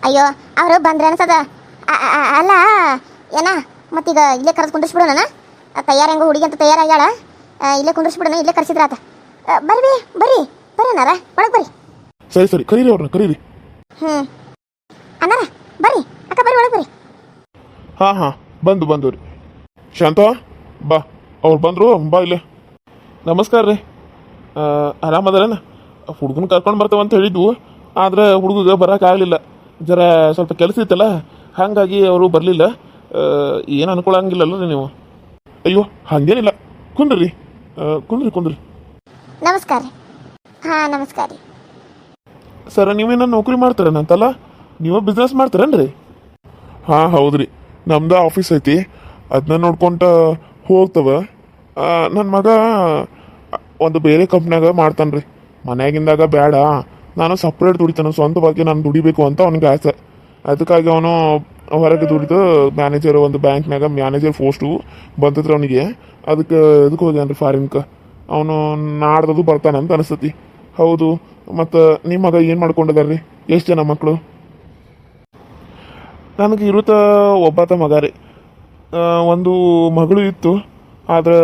ಅಯ್ಯೋ ಅವರು ಬಂದ್ರೆ ಅನ್ಸದ. ಅಲ್ಲ ಏನ ಮತ್ತೀಗ ಇಲ್ಲೇ ಕರೆದು ಕುಂದಿಸ್ಬಿಡೋಣ. ತಯಾರ ಹೆಂಗೋ ಹುಡುಗಿ ಅಂತ ತಯಾರಾಗ್ಯಾಳ. ಇಲ್ಲೇ ಕುಂದಿಸ್ಬಿಡೋಣ, ಇಲ್ಲೇ ಕರ್ಸಿದ್ರಾತ. ಬರ್ರಿ ಬರ್ರಿ ಬರ್ರಿ ಅನ್ನಾರ, ಒಳಗೆ ಬರ್ರಿ. ಸರಿ ಸರಿ, ಕರೀರಿ ಅವ್ರನ್ನ ಕರೀರಿ. ಅನ್ನಾರ ಬರ್ರಿ, ಅಕ್ಕ ಬರ್ರಿ ಒಳಗೆ ಬರ್ರಿ. ಹಾಂ ಬಂದು ರೀ. ಶಾಂತ ಬಾ, ಅವ್ರು ಬಂದರು, ಬಾ ಇಲ್ಲೇ. ನಮಸ್ಕಾರ ರೀ. ಆರಾಮದಾರೇನ? ಹುಡುಗನ ಕರ್ಕೊಂಡು ಬರ್ತಾವಂತ ಹೇಳಿದ್ವು, ಆದರೆ ಹುಡುಗ ಬರೋಕ್ಕಾಗಲಿಲ್ಲ. ಜರ ಸ್ವಲ್ಪ ಕೆಲಸ ಇತ್ತಲ್ಲ, ಹಾಗಾಗಿ ಅವರು ಬರಲಿಲ್ಲ. ಏನು ಅನ್ಕೊಳಂಗಿಲ್ಲಲ್ಲ ರೀ ನೀವು? ಅಯ್ಯೋ ಹಾಗೇನಿಲ್ಲ, ಕುಂದ್ರಿ ಕುಂದ್ರಿ. ನಮಸ್ಕಾರ ರೀ. ಹಾಂ ನಮಸ್ಕಾರ ರೀ. ಸರ್ ನೀವೇನ ನೌಕರಿ ಮಾಡ್ತಾರೇನಂತಲ್ಲ, ನೀವು ಬಿಸ್ನೆಸ್ ಮಾಡ್ತಾರೇನ್ರಿ? ಹಾಂ ಹೌದ್ರಿ, ನಮ್ದು ಆಫೀಸ್ ಐತಿ, ಅದನ್ನ ನೋಡ್ಕೊಂತ ಹೋಗ್ತವ. ನನ್ನ ಮಗ ಒಂದು ಬೇರೆ ಕಂಪ್ನ್ಯಾಗ ಮಾಡ್ತಾನೆ ರೀ. ಮನ್ಯಾಗಿಂದಾಗ ಬೇಡ, ನಾನು ಸಪ್ರೇಟ್ ದುಡಿತಾನೆ, ಸ್ವಂತವಾಗಿ ನಾನು ದುಡಿಬೇಕು ಅಂತ ಅವ್ನಿಗೆ ಆಸೆ. ಅದಕ್ಕಾಗಿ ಅವನು ಹೊರಗೆ ದುಡಿದು ಮ್ಯಾನೇಜರ್, ಒಂದು ಬ್ಯಾಂಕ್ನಾಗ ಮ್ಯಾನೇಜರ್ ಪೋಸ್ಟು ಬಂತದ್ರಿ ಅವನಿಗೆ. ಅದಕ್ಕೆ ಹೋಗ್ಯಾನ ರೀ ಫಾರಿನ್ಗೆ. ಅವನು ನಾಡ್ದದು ಬರ್ತಾನಂತ ಅನಿಸ್ತತಿ. ಹೌದು, ಮತ್ತು ನಿಮ್ಮ ಮಗ ಏನು ಮಾಡ್ಕೊಂಡಿದ್ದಾರೆ ರೀ? ಎಷ್ಟು ಜನ ಮಕ್ಕಳು? ನನಗೆ ಇರುತ್ತ ಒಬ್ಬಾತ ಮಗ ರೀ. ಒಂದು ಮಗಳು ಇತ್ತು, ಆದ್ರೆ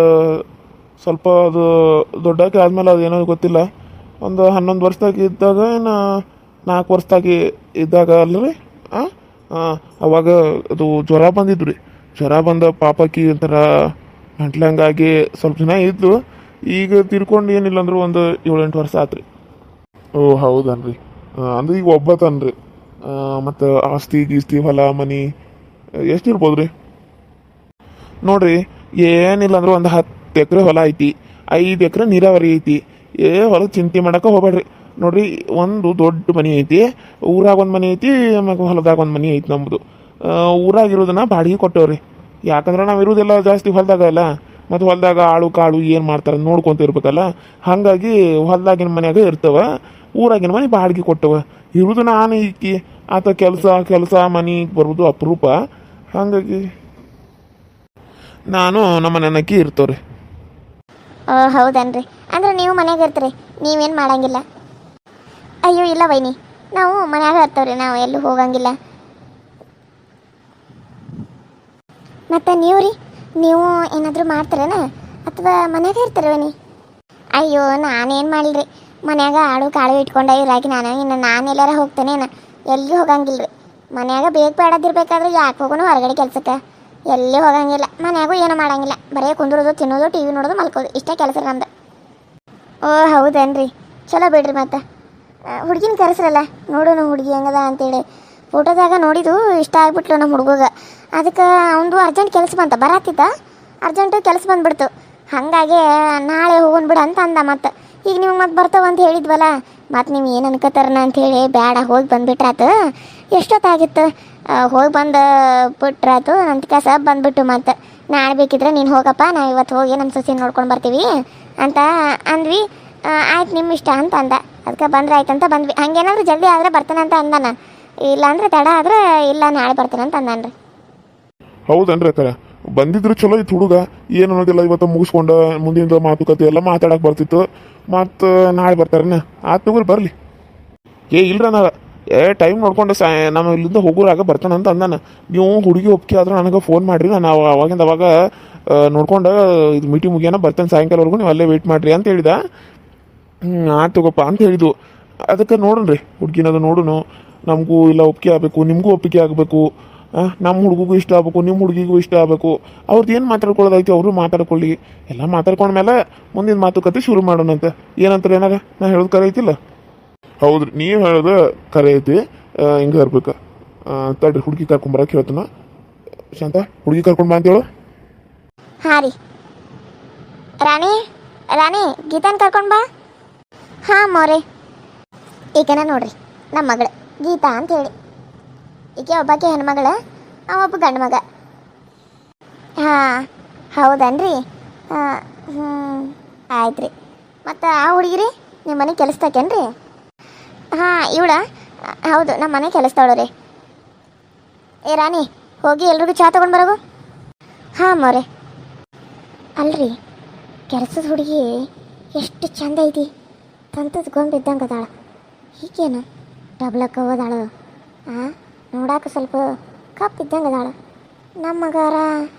ಸ್ವಲ್ಪ ಅದು ದೊಡ್ಡಾಕಿ ಆದಮೇಲೆ ಅದೇನೋ ಗೊತ್ತಿಲ್ಲ. ಒಂದು 11 ವರ್ಷದಾಗಿ ಇದ್ದಾಗ, ಇನ್ನು 4 ವರ್ಷದಾಗಿ ಇದ್ದಾಗ ಅಲ್ಲ ರೀ, ಅವಾಗ ಅದು ಜ್ವರ ಬಂದಿದ್ದು ರೀ. ಜ್ವರ ಬಂದ ಪಾಪಕ್ಕಿ ಒಂಥರ ಗಂಟ್ಲಂಗಾಗಿ ಸ್ವಲ್ಪ ದಿನ ಇದ್ದು. ಈಗ ತಿರ್ಕೊಂಡು ಏನಿಲ್ಲ ಅಂದರೂ ಒಂದು 7-8 ವರ್ಷ ಆತ್ರಿ. ಓ ಹೌದನ್ರಿ. ಅಂದ್ರೆ ಈಗ ಒಬ್ಬತನ್ರಿ. ಮತ್ತು ಆಸ್ತಿ ಗೀಸ್ತಿ ಹೊಲ ಮನಿ ಎಷ್ಟು ಇರ್ಬೋದು ರೀ? ನೋಡ್ರಿ, ಏನಿಲ್ಲ ಅಂದ್ರೆ ಒಂದು 10 ಎಕರೆ ಹೊಲ ಐತಿ, 5 ಎಕರೆ ನೀರಾವರಿ ಐತಿ. ಹೊಲದ ಚಿಂತೆ ಮಾಡಕ್ಕೆ ಹೋಗ್ಬೇಡ್ರಿ. ನೋಡ್ರಿ, ಒಂದು ದೊಡ್ಡ ಮನೆ ಐತಿ, ಊರಾಗ ಒಂದು ಮನೆ ಐತಿ, ಆಮ್ಯಾಗ ಹೊಲದಾಗ ಒಂದು ಮನೆ ಐತಿ ನಮ್ಮದು. ಊರಾಗಿರೋದನ್ನ ಬಾಡಿಗೆ ಕೊಟ್ಟೇವ್ರಿ. ಯಾಕಂದ್ರೆ ನಾವು ಇರೋದೆಲ್ಲ ಜಾಸ್ತಿ ಹೊಲದಾಗ ಅಲ್ಲ, ಮತ್ತು ಹೊಲದಾಗ ಆಳು ಕಾಳು ಏನು ಮಾಡ್ತಾರೆ ನೋಡ್ಕೊತ ಇರ್ಬೇಕಲ್ಲ. ಹಾಗಾಗಿ ಹೊಲದಾಗಿನ ಮನ್ಯಾಗ ಇರ್ತವ, ಊರಾಗಿನ ಮನೆ ಬಾಡಿಗೆ ಕೊಟ್ಟವ. ಇರೋದು ನಾನು ಈಕಿ ಆತ ಕೆಲಸ ಮನೆಗೆ ಬರೋದು ಅಪರೂಪ. ಹಾಗಾಗಿ ನಾನು ನಮ್ಮ ನೆನಕಿ ಇರ್ತವ್ರಿ. ಹೌದನ್ರಿ. ಅಂದ್ರೆ ನೀವು ಮನ್ಯಾಗ ಇರ್ತೀರಿ, ನೀವೇನು ಮಾಡಂಗಿಲ್ಲ? ಅಯ್ಯೋ ಇಲ್ಲ ವೈನಿ, ನಾವು ಮನ್ಯಾಗ ಇರ್ತವ್ರಿ, ನಾವು ಎಲ್ಲೂ ಹೋಗಂಗಿಲ್ಲ. ಮತ್ತು ನೀವು ರೀ, ನೀವು ಏನಾದರೂ ಮಾಡ್ತೀರೇನ ಅಥವಾ ಮನ್ಯಾಗ ಇರ್ತೀರ ವೈನಿ? ಅಯ್ಯೋ ನಾನೇನು ಮಾಡಿಲ್ರಿ, ಮನ್ಯಾಗ ಆಳು ಕಾಳು ಇಟ್ಕೊಂಡೆ ಇರಾಗಿ ನಾನು ಎಲ್ಲಾರ ಹೋಗ್ತೇನೇನ? ಎಲ್ಲಿ ಹೋಗಂಗಿಲ್ಲ ರೀ. ಮನ್ಯಾಗ ಬೇಡದಿರ್ಬೇಕಾದ್ರೆ ಯಾಕೆ ಹೋಗೋಣ ಹೊರಗಡೆ ಕೆಲ್ಸಕ್ಕೆ? ಎಲ್ಲಿ ಹೋಗಂಗಿಲ್ಲ, ಮನ್ಯಾಗೂ ಏನೂ ಮಾಡಂಗಿಲ್ಲ. ಬರೀ ಕುಂದ್ರೋದು, ತಿನ್ನೋದು, ಟಿ ವಿ ನೋಡೋದು, ಮಲ್ಕೋದು, ಇಷ್ಟೇ ಕೆಲಸ ನಮ್ದು. ಓ ಹೌದೇನ್ರಿ, ಚಲೋ ಬಿಡ್ರಿ. ಮತ್ತು ಹುಡುಗಿನ ಕರೆಸ್ರಲ್ಲ, ನೋಡೋಣ ಹುಡುಗಿ ಹೆಂಗದ ಅಂತೇಳಿ. ಫೋಟೋದಾಗ ನೋಡಿದ್ದು ಇಷ್ಟ ಆಗ್ಬಿಟ್ಲು ನಮ್ಮ ಹುಡುಗಗೆ. ಅದಕ್ಕೆ ಅವನದು ಅರ್ಜೆಂಟ್ ಕೆಲಸ ಬಂತ, ಬರತ್ತಿದ್ದ, ಅರ್ಜೆಂಟು ಕೆಲಸ ಬಂದುಬಿಡ್ತು. ಹಾಗಾಗಿ ನಾಳೆ ಹೋಗೋಣ ಬಿಡು ಅಂತ ಅಂದ. ಮತ್ತು ಈಗ ನೀವು ಮತ್ತೆ ಬರ್ತಾವಂತ ಹೇಳಿದ್ವಲ್ಲ, ಮತ್ತು ನೀವು ಏನು ಅನ್ಕೋತಾರನ ಅಂಥೇಳಿ ಬೇಡ, ಹೋಗಿ ಬಂದುಬಿಟ್ರಾತು. ಎಷ್ಟೊತ್ತಾಗಿತ್ತು, ಹೋಗಿ ಬಂದು ಬಿಟ್ರಾತು. ನನ್ನ ಕೆಲಸ ಬಂದುಬಿಟ್ಟು ಮತ್ತು ನಾಳೆ ಬೇಕಿದ್ರೆ ನೀನು ಹೋಗಪ್ಪ, ನಾವು ಇವತ್ತು ಹೋಗಿ ನಮ್ಮ ಸೊಸೆ ನೋಡ್ಕೊಂಡು ಬರ್ತೀವಿ ಅಂತ ಅಂದ್ವಿ. ಆಯ್ತು ನಿಮ್ಮ ಇಷ್ಟ ಅಂತ ಅಂದ. ಅದಕ್ಕೆ ಬಂದ್ರೆ ಆಯ್ತು ಅಂತ ಬಂದ್ವಿ. ಹಂಗೇನಾದ್ರೂ ಜಲ್ದಿ ಆದರೆ ಬರ್ತಾನೆ ಅಂತ ಅಂದಾನ, ಇಲ್ಲ ಅಂದ್ರೆ ತಡ ಆದರೆ ಇಲ್ಲ ನಾಳೆ ಬರ್ತಾನೆ ಅಂತ ಅಂದಾನ್ರಿ. ಹೌದನ್ರಿ ಅಕ್ಕ, ಬಂದಿದ್ರು ಚಲೋ ಇತ್ತು ಹುಡುಗ. ಏನು ಅನ್ನೋದಿಲ್ಲ, ಇವತ್ತು ಮುಗಿಸ್ಕೊಂಡು ಮುಂದಿನ ಮಾತುಕತೆ ಎಲ್ಲ ಮಾತಾಡಕ್ಕೆ ಬರ್ತಿತ್ತು. ಮತ್ತು ನಾಳೆ ಬರ್ತಾರನ? ಆತು ತಗೋರಿ ಬರಲಿ. ಇಲ್ರ ನಾ ಟೈಮ್ ನೋಡ್ಕೊಂಡು ನಮ್ಮ ಇಲ್ಲಿಂದ ಹೋಗೋರಾಗ ಬರ್ತಾನಂತ ಅಂದಾನ. ನೀವು ಹುಡುಗಿ ಒಪ್ಪಿಗೆ ಆದ್ರೆ ನನಗೆ ಫೋನ್ ಮಾಡಿರಿ, ನಾನು ಅವಾಗಿಂದ ಅವಾಗ ನೋಡ್ಕೊಂಡು ಇದು ಮೀಟಿಂಗ್ ಮುಗಿಯೋಣ ಬರ್ತಾನೆ, ಸಾಯಂಕಾಲವರೆಗೂ ನೀವು ಅಲ್ಲೇ ವೆಯ್ಟ್ ಮಾಡಿರಿ ಅಂತ ಹೇಳಿದ. ಆತು ತಗೋಪ್ಪ ಅಂತ ಹೇಳಿದ್ವು. ಅದಕ್ಕೆ ನೋಡೋಣ್ರಿ, ಹುಡುಗಿನದು ನೋಡೋಣ. ನಮಗೂ ಇಲ್ಲ ಒಪ್ಪಿಗೆ ಆಗಬೇಕು, ನಿಮಗೂ ಒಪ್ಪಿಗೆ ಆಗಬೇಕು. ನಮ್ಮ ಹುಡುಗಿಗೂ ಇಷ್ಟ ಆಗಬೇಕು, ನಿಮ್ಮ ಹುಡುಗಿಗೂ ಇಷ್ಟ ಆಗಬೇಕು. ಅವ್ರದ್ದು ಏನು ಮಾತಾಡ್ಕೊಳ್ಳೋದೈತಿ ಅವರು ಮಾತಾಡ್ಕೊಳ್ಳಿ. ಎಲ್ಲ ಮಾತಾಡ್ಕೊಂಡ್ಮೇಲೆ ಮುಂದಿನ ಮಾತುಕತೆ ಶುರು ಮಾಡೋಣಂತೆ. ಏನಂತಾರೆ ಏನಾಗ ನಾ ಹೇಳೋದು ಕರೆ ಐತಿಲ್ಲ? ಹೌದ್ರಿ, ನೀವು ಹೇಳೋದು ಕರೆ ಐತಿ. ಹಿಂಗೆ ಇರ್ಬೇಕು. ತಡ್ರಿ, ಹುಡುಗಿ ಕರ್ಕೊಂಬರಕ್ಕೆ ಹೇಳ್ತಾನ. ಶಾಂತ, ಹುಡುಗಿ ಕರ್ಕೊಂಡು ಬಾ ಅಂತ ಹೇಳು. ಹಾಂ ರೀ. ರಾಣಿ ಗೀತಾನ ಕರ್ಕೊಂಡು ಬಾ. ಹಾಂ ಮೋರೆ. ಈಕೆನ ನೋಡ್ರಿ ನಮ್ಮ ಮಗಳು ಗೀತಾ ಅಂತ ಹೇಳಿ. ಈಕೆ ಒಬ್ಬಾಕೆ ಹೆಣ್ಮಗಳ, ಒಬ್ಬ ಗಂಡು ಮಗ. ಹಾಂ ಹೌದನ್ರಿ. ಆಯ್ತು ರೀ. ಮತ್ತು ಆ ಹುಡುಗಿರಿ ನಿಮ್ಮ ಮನೆ ಕೆಲಸದಾಕೇನ್ರಿ? ಹಾಂ ಇವಳ ಹೌದು, ನಮ್ಮ ಮನೆ ಕೆಲಸದವಳು ರೀ. ರಾಣಿ ಹೋಗಿ ಎಲ್ರಿಗೂ ಚಹಾ ತೊಗೊಂಡು ಬರೋಗು. ಹಾಂ ಮೋರೆ. ಅಲ್ರಿ, ಕೆಲಸದ ಹುಡುಗಿ ಎಷ್ಟು ಚಂದ ಐತಿ, ತಂತದ ಗೊಂಬೆ ಇದ್ದಂಗೆ ಅದಾಳ. ಈಗೇನು ಡಬ್ಲಕ್ಕ ಹೋದಾಳು. ನೋಡಾಕ ಸ್ವಲ್ಪ ಕಪ್ಪಿದ್ದಂಗೆ ಅದಾಳ. ನಮ್ಮ ಮಗಾರ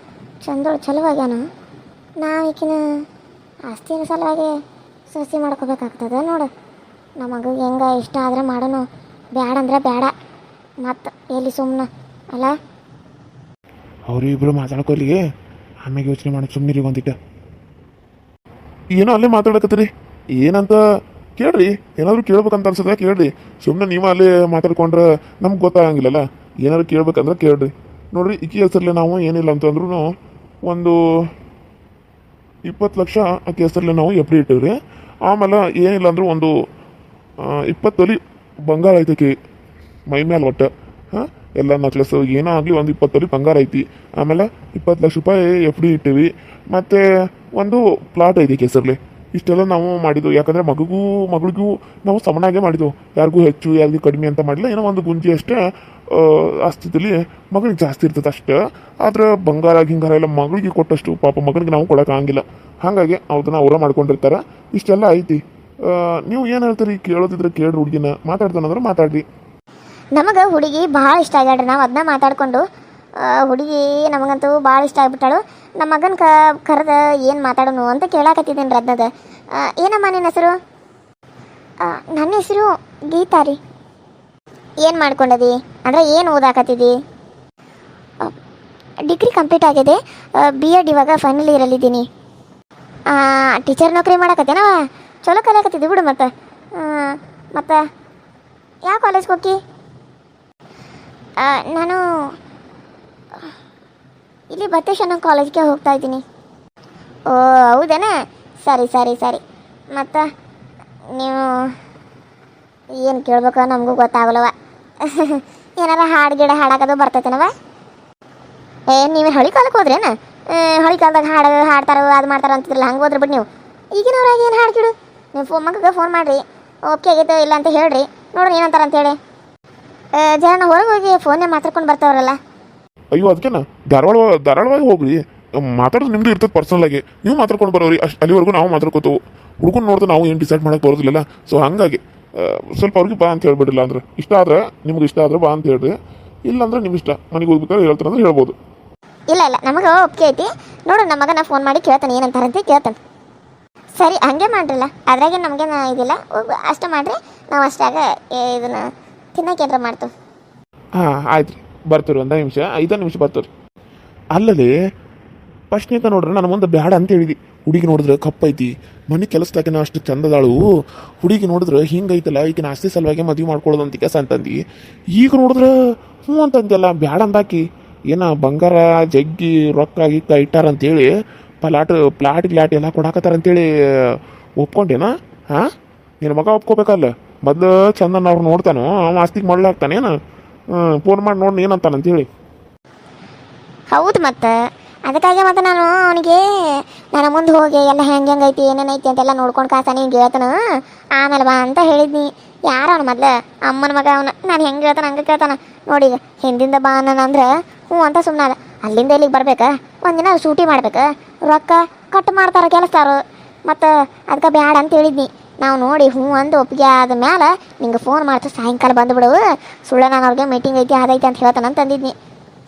ಚಂದೋಳು ಚಲುವಾಗ್ಯಾನ. ನಾವೀಕಿನ ಆಸ್ತಿನ ಸಲುವಾಗಿ ಸಸಿ ಮಾಡ್ಕೋಬೇಕಾಗ್ತದೆ ನೋಡು. ನಮಗೆ ಹೆಂಗೆ ಇಷ್ಟ ಆದ್ರೆ ಮಾಡೋನು, ಬ್ಯಾಡ ಅಂದ್ರೆ ಬೇಡ. ಮತ್ತು ಎಲ್ಲಿ ಸುಮ್ಮನೆ ಅಲ್ಲ. ಅವರು ಇಬ್ಬರು ಮಾತಾಡ್ಕೊಲಿ, ಆಮ್ಯಾಗ ಯೋಚನೆ ಮಾಡಿ ಸುಮ್ಮನಿರಿ ಒಂದಿಟ್ಟ. ಏನೋ ಅಲ್ಲೇ ಮಾತಾಡಕತ್ತೀರಿ, ಏನಂತ ಕೇಳ್ರಿ. ಏನಾದರೂ ಕೇಳ್ಬೇಕಂತ ಅನ್ಸದ ಕೇಳ್ರಿ. ಸುಮ್ಮನೆ ನೀವು ಅಲ್ಲೇ ಮಾತಾಡ್ಕೊಂಡ್ರೆ ನಮ್ಗೆ ಗೊತ್ತಾಗಂಗಿಲ್ಲಲ್ಲ. ಏನಾದ್ರು ಕೇಳ್ಬೇಕಂದ್ರೆ ಕೇಳ್ರಿ. ನೋಡ್ರಿ, ಈಕಿ ಹೆಸರಲ್ಲಿ ನಾವು ಏನಿಲ್ಲ ಅಂತಂದ್ರೂ ಒಂದು 20 ಲಕ್ಷ ಆಕೆ ಹೆಸರಲ್ಲಿ ನಾವು ಎಫ್ ಡಿ ಇಟ್ಟಿವ್ರಿ. ಆಮೇಲೆ ಏನಿಲ್ಲ ಅಂದ್ರೂ ಒಂದು 20 ತೊಲಿ ಬಂಗಾರ ಐತಿ ಮೈ ಮೇಲೆ ಒಟ್ಟು. ಹಾಂ, ಎಲ್ಲ ನಕ್ಲೆಸ್ ಏನೋ ಆಗಲಿ ಒಂದು 20 ತೊಲಿ ಬಂಗಾರ ಐತಿ. ಆಮೇಲೆ 20 ಲಕ್ಷ ರೂಪಾಯಿ ಎಫ್ ಡಿ ಇಟ್ಟಿವಿ. ಮತ್ತು ಒಂದು ಪ್ಲಾಟ್ ಐತಿ ಹೆಸರಲ್ಲಿ. ಇಷ್ಟೆಲ್ಲ ನಾವು ಮಾಡಿದ್ವು. ಯಾಕಂದರೆ ಮಗಳಿಗೂ ನಾವು ಸಮನಾಗೆ ಮಾಡಿದ್ವು. ಯಾರಿಗೂ ಹೆಚ್ಚು ಯಾರಿಗೂ ಕಡಿಮೆ ಅಂತ ಮಾಡಿಲ್ಲ. ಏನೋ ಒಂದು ಗುಂಜಿ ಅಷ್ಟೇ ಆಸ್ತಿದಲ್ಲಿ ಮಗಳಿಗೆ ಜಾಸ್ತಿ ಇರ್ತದೆ ಅಷ್ಟೇ. ಆದ್ರೆ ಬಂಗಾರ ಗಿಂಗಾರ ಎಲ್ಲ ಮಗಳಿಗೆ ಕೊಟ್ಟಷ್ಟು ಪಾಪ ಮಗನಿಗೆ ನಾವು ಕೊಡೋಕ್ಕಾಗಿಲ್ಲ. ಹಾಗಾಗಿ ಅದನ್ನ ಅವರ ಮಾಡ್ಕೊಂಡಿರ್ತಾರೆ. ಇಷ್ಟೆಲ್ಲ ಐತಿ. ನೀವು ಏನು ಹೇಳ್ತೀರಿ? ಕೇಳೋದಿದ್ರೆ ಕೇಳ್ರಿ, ಹುಡುಗಿನ ಮಾತಾಡ್ತಾನಂದ್ರೆ ಮಾತಾಡ್ರಿ. ನಮಗೆ ಹುಡುಗಿ ಭಾಳ ಇಷ್ಟ ಆಗ್ಯಾಡ್ರಿ. ನಾವು ಅದನ್ನ ಮಾತಾಡಿಕೊಂಡು ಹುಡುಗಿ ನಮಗಂತೂ ಭಾಳ ಇಷ್ಟ ಆಗ್ಬಿಟ್ಟಾಳು. ನಮ್ಮ ಮಗನ ಕರೆದ ಏನು ಮಾತಾಡೋನು ಅಂತ ಕೇಳಾಕತ್ತಿದ್ದೀನಿ ರೀ. ಅದನ್ನದ ಏನಮ್ಮ ನಿನ್ನ ಹೆಸರು? ನನ್ನ ಹೆಸರು ಗೀತಾ ರೀ. ಏನು ಮಾಡ್ಕೊಂಡದಿ ಅಂದರೆ ಏನು ಓದಾಕತ್ತಿದ್ದಿ? ಡಿಗ್ರಿ ಕಂಪ್ಲೀಟ್ ಆಗಿದೆ. B.Ed ಇವಾಗ ಫೈನಲ್ ಇಯರಲ್ಲಿದ್ದೀನಿ. ಟೀಚರ್ ನೌಕರಿ ಮಾಡಕತ್ತೇನವ? ಚಲೋ ಕಲಿಯಾಕತ್ತಿದ್ದಿ ಬಿಡು. ಮತ್ತು ಯಾವ ಕಾಲೇಜ್ಗೆ ಹೋಗಿ? ನಾನು ಇಲ್ಲಿ ಬತ್ತೇಶನ ಕಾಲೇಜ್ಗೆ ಹೋಗ್ತಾ ಇದ್ದೀನಿ. ಓ ಹೌದೇನ? ಸರಿ ಸರಿ ಸರಿ. ಮತ್ತು ನೀವು ಏನು ಕೇಳ್ಬೇಕು ನಮಗೂ ಗೊತ್ತಾಗಲ್ಲವ. ಏನಾರ ಹಾಡು ಗಿಡ ಹಾಡಾಕೋದು ಬರ್ತೈತೇನವ? ನೀವು ಹಳಿ ಕಾಲಕ್ಕೆ ಹೋದ್ರೇನ? ಹಳಿ ಕಾಲದಾಗ ಹಾಡ್ತಾರೋ ಅದು ಮಾಡ್ತಾರೋ ಅಂತಿದ್ರಲ್ಲ, ಹಂಗೆ ಹೋದ್ರೆ ಬಿಟ್ಟು ನೀವು. ಈಗಿನವ್ರಾಗ ಏನು ಹಾಡು ಗಿಡು? ನೀವು ಮಗಗೆ ಫೋನ್ ಮಾಡಿರಿ, ಓಕೆ ಆಗೈತೆ ಇಲ್ಲ ಅಂತ ಹೇಳ್ರಿ, ನೋಡ್ರಿ ಏನಂತಾರ ಅಂತೇಳಿ. ಜನ ಹೊರಗೆ ಹೋಗಿ ಫೋನ್ನೇ ಮಾತಾಡ್ಕೊಂಡು ಬರ್ತಾವ್ರಲ್ಲ. ಅಯ್ಯೋ, ಅದಕ್ಕೇನ ಧಾರಾಳವಾಗಿ ಹೋಗ್ರಿ. ಮಾತಾಡೋದು ನಿಮ್ದು ಇರ್ತದೆ ಪರ್ಸನಲ್ ಆಗಿ. ನೀವು ಮಾತಾಡ್ಕೊಂಡು ಬರೋರಿ. ಅಲ್ಲಿವರೆಗೂ ನಾವು ಮಾತಾಡ್ಕೋತೇವೆ. ಹುಡುಗನ ನೋಡ್ತಾ ನಾವು ಏನು ಡಿಸೈಡ್ ಮಾಡಕ್ಕೆ ಬರೋದಿಲ್ಲಲ್ಲ. ಸೊ ಹಾಗಾಗಿ ಸ್ವಲ್ಪ ಅವ್ರಿಗೆ ಬಾ ಅಂತ ಹೇಳ್ಬಿಡಿಲ್ಲ. ಅಂದ್ರೆ ಇಷ್ಟ ಆದ್ರೆ ನಿಮ್ಗೆ ಇಷ್ಟ ಆದ್ರೆ ಬಾ ಅಂತ ಹೇಳ್ರಿ. ಇಲ್ಲಾಂದ್ರೆ ನಿಮ್ಮ ಇಷ್ಟ. ಮನೆಗೆ ಹೋಗ್ಬೇಕಾದ್ರೆ ಹೇಳ್ತಾನೆ ಅಂದ್ರೆ ಹೇಳ್ಬೋದು. ಇಲ್ಲ ನಮಗೆ ಒಪ್ಪಿಗೆ ಐತಿ. ನೋಡು, ನಮ್ಮ ಮಗನ ಫೋನ್ ಮಾಡಿ ಕೇಳ್ತಾನೆ ಏನಂತಾರಂತೆ ಕೇಳ್ತಾನೆ. ಸರಿ ಹಂಗೆ ಮಾಡ್ರಲ್ಲ, ಅದ್ರಾಗೆ ನಮಗೇನು ಇದಿಲ್ಲ. ಅಷ್ಟು ಮಾಡಿರಿ, ನಾವು ಅಷ್ಟಾಗ ಇದನ್ನು ತಿನ್ನೋಕೆ ಏನಾರ ಮಾಡ್ತೇವೆ. ಹಾಂ ಆಯ್ತು ರೀ, ಬರ್ತೀರಿ. 1 ನಿಮಿಷ 5 ನಿಮಿಷ ಬರ್ತೀರಿ. ಅಲ್ಲದೆ ಫಸ್ಟ್ನೇತ ನೋಡ್ರಿ, ನಾನು ಮುಂದೆ ಬೇಡ ಅಂತ ಹೇಳಿದಿ. ಹುಡುಗಿ ನೋಡಿದ್ರೆ ಕಪ್ಪೈತಿ, ಮನೆ ಕೆಲಸದಾಕಿನ ಅಷ್ಟು ಚಂದದಾಳು. ಹುಡುಗಿ ನೋಡಿದ್ರೆ ಹಿಂಗೈತಲ್ಲ, ಈಗಿನ ಆಸ್ತಿ ಸಲುವಾಗಿ ಮದುವೆ ಮಾಡ್ಕೊಳ್ಳೋದು ಅಂತ ಕೆಲಸ ಅಂತಂದು. ಈಗ ನೋಡಿದ್ರೆ ಹ್ಞೂ ಅಂತಂತೆಲ್ಲ ಬೇಡ ಅಂದಾಕಿ. ಏನ ಬಂಗಾರ ಜಗ್ಗಿ ರೊಕ್ಕ ಗಿಕ್ಕ ಇಟ್ಟಾರಂತೇಳಿ ಪ್ಲಾಟ್ ಎಲ್ಲ ಕೊಡಾಕತ್ತಾರಂತೇಳಿ ಒಪ್ಕೊಂಡೇನ? ಹಾಂ, ನಿನ್ನ ಮಗ ಒಪ್ಕೋಬೇಕಲ್ಲ. ಮೊದಲು ಚಂದನ್ ಅವ್ರು ನೋಡ್ತಾನೋ, ಅವ ಆಸ್ತಿಗೆ ಮಾಡ್ಲಾಗ್ತಾನೇನು? ಫೋನ್ ಮಾಡಿ ನೋಡಿ ಏನಂತಾನಂತೇಳಿ. ಹೌದು, ಮತ್ತು ಅದಕ್ಕಾಗಿ ಮತ್ತೆ ನಾನು ಮುಂದೆ ಹೋಗಿ ಎಲ್ಲ ಹೆಂಗೈತಿ ಏನೇನೈತಿ ಅಂತೆಲ್ಲ ನೋಡ್ಕೊಂಡು ಕಾಸಾನೆ ಹಿಂಗೆ ಹೇಳ್ತಾನ. ಆಮೇಲೆ ಬಾ ಅಂತ ಹೇಳಿದ್ನಿ. ಯಾರ ಅವನು ಮೊದ್ಲು ಅಮ್ಮನ ಮಗ ಅವನು. ನಾನು ಹೆಂಗೆ ಹೇಳ್ತಾನೆ ಹಂಗೆ ಕೇಳ್ತಾನ ನೋಡಿ. ಹಿಂದಿಂದ ಬಾ ಅಂದ್ರೆ ಹ್ಞೂ ಅಂತ ಸುಮ್ಮನೆ ಅಲ್ಲಿಂದ ಇಲ್ಲಿಗೆ ಬರ್ಬೇಕಾ? ಒಂದಿನ ಸೂಟಿ ಮಾಡ್ಬೇಕು, ರೊಕ್ಕ ಕಟ್ ಮಾಡ್ತಾರೆ ಕೆಲಸದಾರು. ಮತ್ತು ಅದಕ್ಕೆ ಬ್ಯಾಡ ಅಂತ ಹೇಳಿದ್ನಿ. ನಾವು ನೋಡಿ ಹ್ಞೂ ಅಂದು ಒಪ್ಪಿಗೆ ಆದ ಮೇಲೆ ನಿಂಗೆ ಫೋನ್ ಮಾಡ್ತು, ಸಾಯಂಕಾಲ ಬಂದುಬಿಡು, ಸುಳ್ಳ ನಾನು ಅವ್ರಿಗೆ ಮೀಟಿಂಗ್ ಐತಿ ಅದೈತಿ ಅಂತ ಹೇಳ್ತಾನೆ ಅಂತಂದಿದ್ನಿ.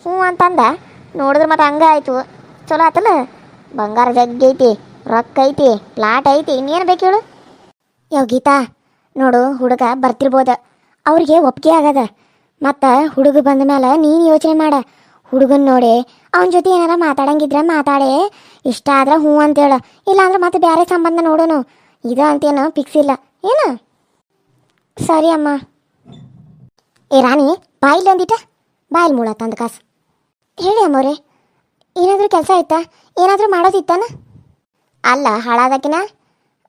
ಹ್ಞೂ ಅಂತಂದ. ನೋಡಿದ್ರೆ ಮತ್ತೆ ಹಂಗೆ ಆಯಿತು. ಚಲೋ ಆಯ್ತಲ್ಲ. ಬಂಗಾರ ಜಗ್ಗಿ ಐತಿ, ರೊಕ್ಕ ಐತಿ, ಪ್ಲಾಟ್ ಐತಿ, ಇನ್ನೇನು ಬೇಕು ಹೇಳು? ಯಾವ ಗೀತಾ, ನೋಡು, ಹುಡುಗ ಬರ್ತಿರ್ಬೋದು, ಅವ್ರಿಗೆ ಒಪ್ಪಿಗೆ ಆಗದ. ಮತ್ತು ಹುಡುಗ ಬಂದ ಮೇಲೆ ನೀನು ಯೋಚನೆ ಮಾಡ. ಹುಡುಗನ ನೋಡಿ ಅವನ ಜೊತೆ ಏನಾರ ಮಾತಾಡಂಗಿದ್ರೆ ಮಾತಾಡಿ, ಇಷ್ಟ ಆದ್ರೆ ಹ್ಞೂ ಅಂತೇಳು. ಇಲ್ಲಾಂದ್ರೆ ಮತ್ತೆ ಬೇರೆ ಸಂಬಂಧ ನೋಡೋನು. ಇದು ಅಂತೇನು ಫಿಕ್ಸ್ ಇಲ್ಲ ಏನು? ಸರಿ ಅಮ್ಮ. ಏ ರಾಣಿ, ಬಾಯಿಲ್ ಒಂದಿಟ, ಬಾಯಿಲ್ ಮೂಳ ತಂದು ಕಾಸು ಹೇಳಿ ಅಮ್ಮವ್ರೆ. ಏನಾದರೂ ಕೆಲಸ ಆಯ್ತಾ? ಏನಾದರೂ ಮಾಡೋದಿತ್ತಾನ? ಅಲ್ಲ ಹಾಳಾದಕಿನ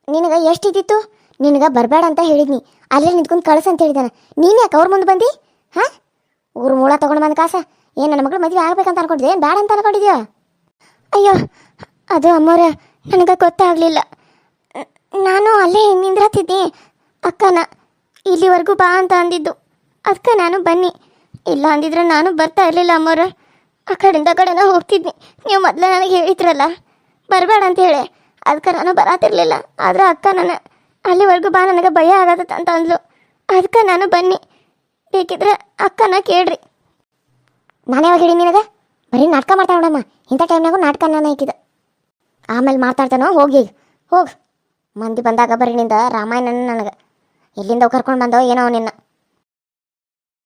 ನಿನಗೆ ಎಷ್ಟಿದ್ದಿತ್ತು? ನಿನಗೆ ಬರಬೇಡ ಅಂತ ಹೇಳಿದ್ನಿ, ಅಲ್ಲೇ ನಿಂತ್ಕೊಂಡು ಕಳ್ಸ ಅಂತ ಹೇಳಿದಾನೆ. ನೀನು ಯಾಕೆ ಅವ್ರ ಮುಂದೆ ಬಂದು? ಹಾಂ, ಊರು ಮೂಳ ತೊಗೊಂಡು ಬಂದು ಕಾಸ ಏನು ನನ್ನ ಮಗಳು ಮದುವೆ ಆಗ್ಬೇಕಂತ ಅನ್ಕೊಂಡಿದ್ದೆ, ಏನು ಬೇಡ ಅಂತ ಅನ್ಕೊಂಡಿದ್ಯೋ? ಅಯ್ಯೋ, ಅದು ಅಮ್ಮವ್ರೆ, ನನಗೆ ಗೊತ್ತಾಗಲಿಲ್ಲ. ನಾನು ಅಲ್ಲೇ ನಿಂದ್ರತ್ತಿದ್ದೆ. ಅಕ್ಕನ ಇಲ್ಲಿವರೆಗೂ ಬಾ ಅಂತ ಅಂದಿದ್ದು, ಅದಕ್ಕೆ ನಾನು ಬನ್ನಿ. ಇಲ್ಲ ಅಂದಿದ್ರೆ ನಾನು ಬರ್ತಾ ಇರಲಿಲ್ಲ ಅಮ್ಮವ್ರೆ. ಆ ಕಡೆನ ಹೋಗ್ತಿದ್ನಿ. ನೀವು ಮೊದಲೇ ನನಗೆ ಹೇಳಿದ್ರಲ್ಲ ಬರಬೇಡ ಅಂತ ಹೇಳಿ, ಅದಕ್ಕೆ ನಾನು ಬರಾತಿರ್ಲಿಲ್ಲ. ಆದರೆ ಅಕ್ಕ ನಾನು ಅಲ್ಲಿವರೆಗೂ ಬಾ, ನನಗೆ ಭಯ ಆಗತ್ತ ಅಂತ ಅಂದ್ಲು. ಅದಕ್ಕೆ ನಾನು ಬನ್ನಿ. ಬೇಕಿದ್ರೆ ಅಕ್ಕನ ಕೇಳ್ರಿ. ನಾನೇ ಯಾವಾಗ ಹೇಳಿ ನಿನಗೆ ಬರೀ ನಾಟಕ ಮಾಡ್ತಾ ನೋಡಮ್ಮ. ಇಂಥ ಟೈಮ್ನಾಗೂ ನಾಟಕ ನಾನು ಹಾಕಿದ ಆಮೇಲೆ ಮಾತಾಡ್ತಾನೋ ಹೋಗಿ ಹೋಗು. ಮಂದಿ ಬಂದಾಗ ಬರೀ ನಿಂದ ರಾಮಾಯಣ ನನಗೆ ಎಲ್ಲಿಂದ ಕರ್ಕೊಂಡು ಬಂದೋ ಏನೋ ನಿನ್ನ